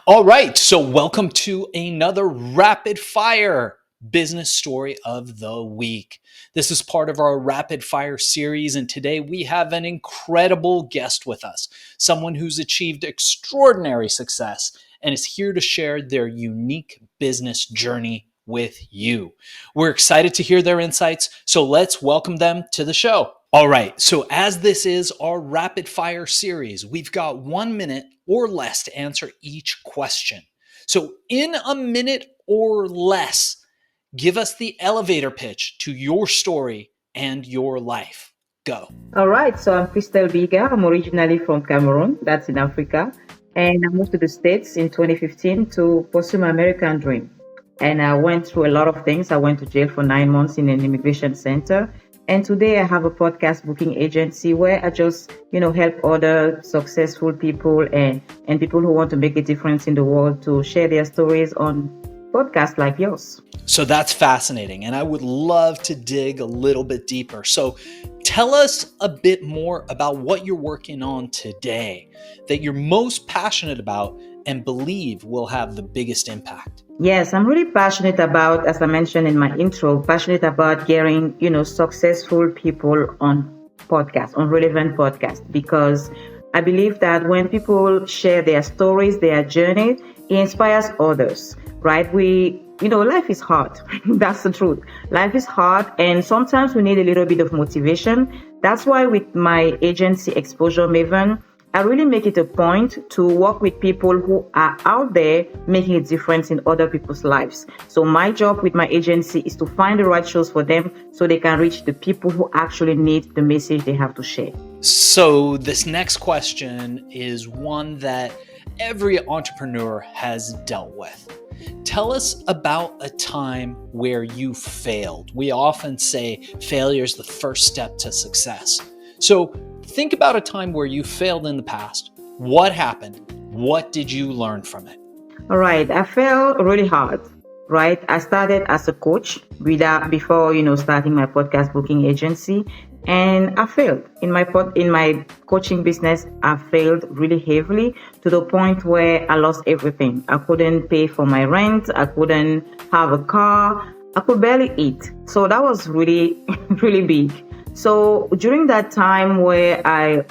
All right, so welcome to another rapid fire business story of the week. This is part of our rapid fire series, and today we have an incredible guest with us, someone who's achieved extraordinary success and is here to share their unique business journey with you. We're excited to hear their insights, so let's welcome them to the show. All right, so as this is our rapid fire series, we've got 1 minute or less to answer each question. So in a minute or less, give us the elevator pitch to your story and your life. Go. All right, so I'm Christelle Biiga. I'm originally from Cameroon, that's in Africa. And I moved to the States in 2015 to pursue my American dream. And I went through a lot of things. I went to jail for 9 months in an immigration center. And today I have a podcast booking agency where I just, help other successful people and people who want to make a difference in the world to share their stories on podcasts like yours. So that's fascinating. And I would love to dig a little bit deeper. So tell us a bit more about what you're working on today that you're most passionate about and believe will have the biggest impact. Yes, I'm really passionate about, as I mentioned in my intro, passionate about getting, successful people on podcasts, on relevant podcasts, because I believe that when people share their stories, their journey, it inspires others, right? Life is hard. That's the truth. Life is hard, and sometimes we need a little bit of motivation. That's why with my agency, Exposure Maven, I really make it a point to work with people who are out there making a difference in other people's lives. So my job with my agency is to find the right shows for them so they can reach the people who actually need the message they have to share. So this next question is one that every entrepreneur has dealt with. Tell us about a time where you failed. We often say failure is the first step to success. So think about a time where you failed in the past. What happened? What did you learn from it? All right. I failed really hard, right? I started as a coach before, starting my podcast booking agency. And I failed in my coaching business. I failed really heavily to the point where I lost everything. I couldn't pay for my rent. I couldn't have a car. I could barely eat. So that was really, really big. So during that time where I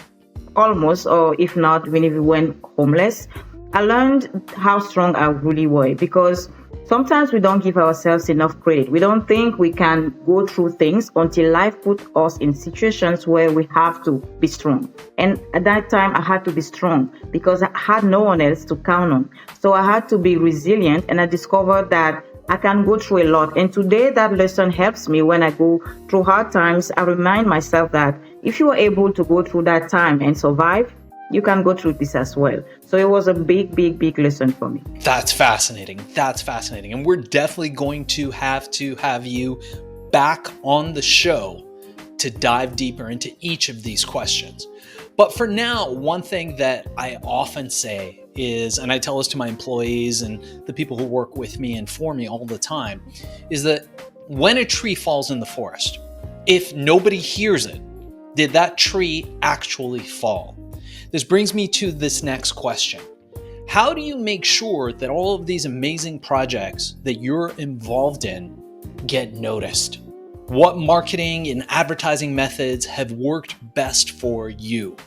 almost, or if not, when we went homeless, I learned how strong I really was, because sometimes we don't give ourselves enough credit. We don't think we can go through things until life put us in situations where we have to be strong. And at that time, I had to be strong because I had no one else to count on. So I had to be resilient, and I discovered that I can go through a lot. And today that lesson helps me when I go through hard times. I remind myself that if you are able to go through that time and survive, you can go through this as well. So it was a big, big, big lesson for me. That's fascinating. And we're definitely going to have you back on the show to dive deeper into each of these questions. But for now, one thing that I often say is, and I tell this to my employees and the people who work with me and for me all the time, is that when a tree falls in the forest, if nobody hears it, did that tree actually fall? This brings me to this next question. How do you make sure that all of these amazing projects that you're involved in get noticed? What marketing and advertising methods have worked best for you?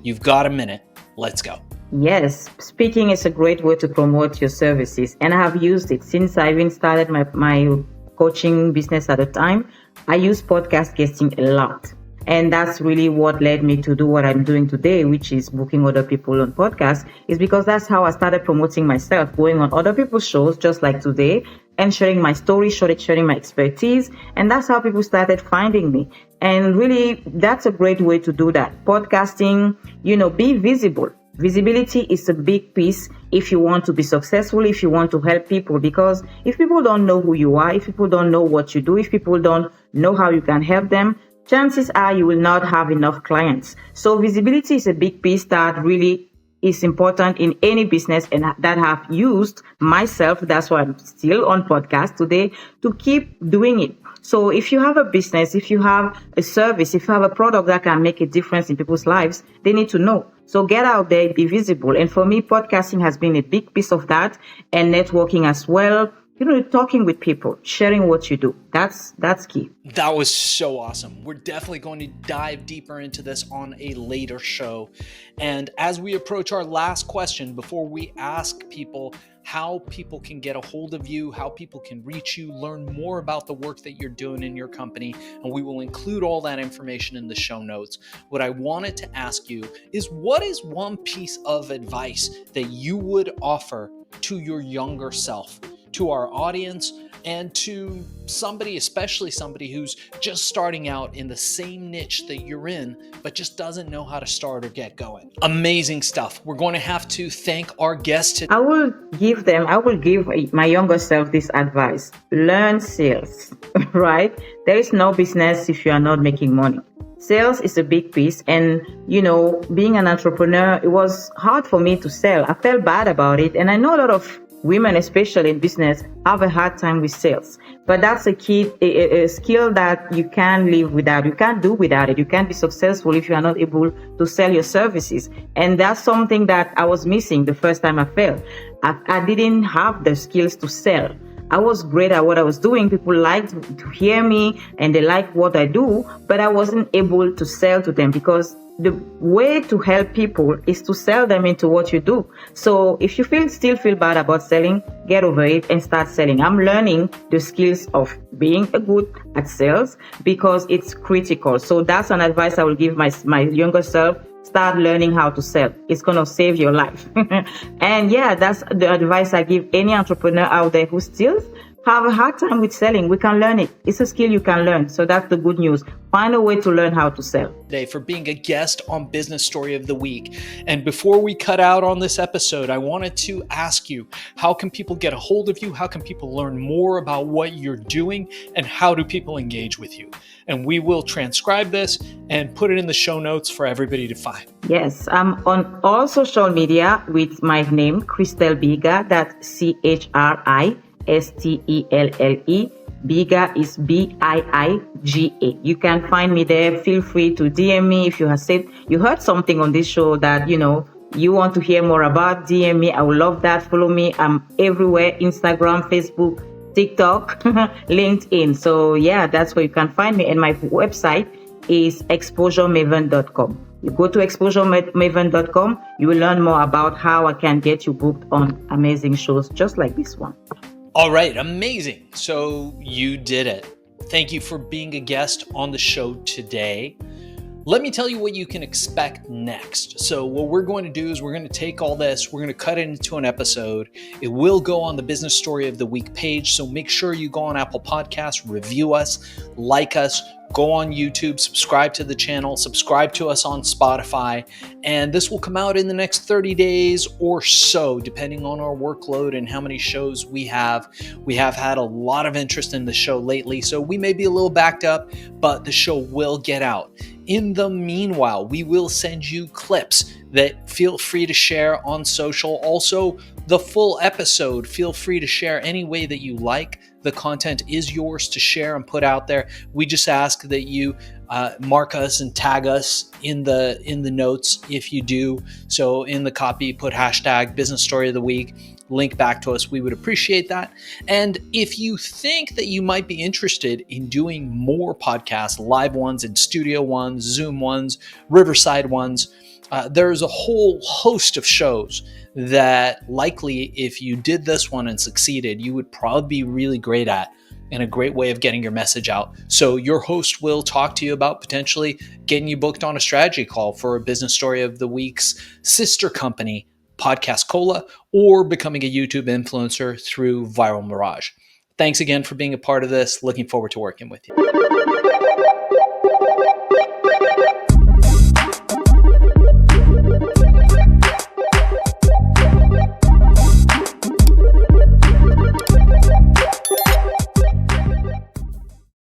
You've got a minute. Let's go. Yes, speaking is a great way to promote your services, and I have used it since I even started my coaching business at the time. I use podcast guesting a lot. And that's really what led me to do what I'm doing today, which is booking other people on podcasts, is because that's how I started promoting myself, going on other people's shows, just like today, and sharing my story, sharing my expertise. And that's how people started finding me. And really, that's a great way to do that. Podcasting, be visible. Visibility is a big piece if you want to be successful, if you want to help people, because if people don't know who you are, if people don't know what you do, if people don't know how you can help them, chances are you will not have enough clients. So visibility is a big piece that really is important in any business, and that I have used myself. That's why I'm still on podcast today, to keep doing it. So if you have a business, if you have a service, if you have a product that can make a difference in people's lives, they need to know. So get out there, be visible. And for me, podcasting has been a big piece of that, and networking as well. Talking with people, sharing what you do. That's key. That was so awesome. We're definitely going to dive deeper into this on a later show. And as we approach our last question, before we ask people how people can get a hold of you, how people can reach you, learn more about the work that you're doing in your company, and we will include all that information in the show notes. What I wanted to ask you is, what is one piece of advice that you would offer to your younger self, to our audience, and to somebody, especially somebody who's just starting out in the same niche that you're in, but just doesn't know how to start or get going? Amazing stuff. We're going to have to thank our guest. I will give my younger self this advice. Learn sales, right? There is no business if you are not making money. Sales is a big piece. And, being an entrepreneur, it was hard for me to sell. I felt bad about it. And I know a lot of women, especially in business, have a hard time with sales. But that's a key, a skill that you can't live without. You can't do without it. You can't be successful if you are not able to sell your services. And that's something that I was missing the first time I failed. I didn't have the skills to sell. I was great at what I was doing. People liked to hear me and they liked what I do, but I wasn't able to sell to them, because the way to help people is to sell them into what you do. So if you still feel bad about selling, get over it and start selling. I'm learning the skills of being good at sales because it's critical. So that's an advice I will give my younger self. Start learning how to sell. It's going to save your life. And yeah, that's the advice I give any entrepreneur out there who still have a hard time with selling. We can learn it. It's a skill you can learn. So that's the good news. Find a way to learn how to sell. Today for being a guest on Business Story of the Week. And before we cut out on this episode, I wanted to ask you, how can people get a hold of you? How can people learn more about what you're doing? And how do people engage with you? And we will transcribe this and put it in the show notes for everybody to find. Yes, I'm on all social media with my name, Christelle Biiga. That's CHRISTELLE. Biiga is BIIGA. You can find me there. Feel free to DM me if you heard something on this show that you want to hear more about. DM me. I would love that. Follow me. I'm everywhere: Instagram, Facebook, TikTok, LinkedIn. So yeah, that's where you can find me. And my website is exposuremaven.com. You go to exposuremaven.com. You will learn more about how I can get you booked on amazing shows just like this one. All right, amazing. So you did it. Thank you for being a guest on the show today. Let me tell you what you can expect next. So what we're going to do is we're going to take all this, we're going to cut it into an episode. It will go on the Business Story of the Week page. So make sure you go on Apple Podcasts, review us, like us, go on YouTube, subscribe to the channel, subscribe to us on Spotify, and this will come out in the next 30 days or so, depending on our workload and how many shows we have. We have had a lot of interest in the show lately, so we may be a little backed up, but the show will get out. In the meanwhile, we will send you clips that feel free to share on social. Also, the full episode, feel free to share any way that you like. The content is yours to share and put out there. We just ask that you mark us and tag us in the notes if you do. So in the copy, put hashtag Business Story of the Week, link back to us. We would appreciate that. And if you think that you might be interested in doing more podcasts, live ones and studio ones, Zoom ones, Riverside ones, there's a whole host of shows that likely if you did this one and succeeded, you would probably be really great at, and a great way of getting your message out. So your host will talk to you about potentially getting you booked on a strategy call for a Business Story of the Week's sister company, Podcast Cola, or becoming a YouTube influencer through Viral Mirage. Thanks again for being a part of this. Looking forward to working with you.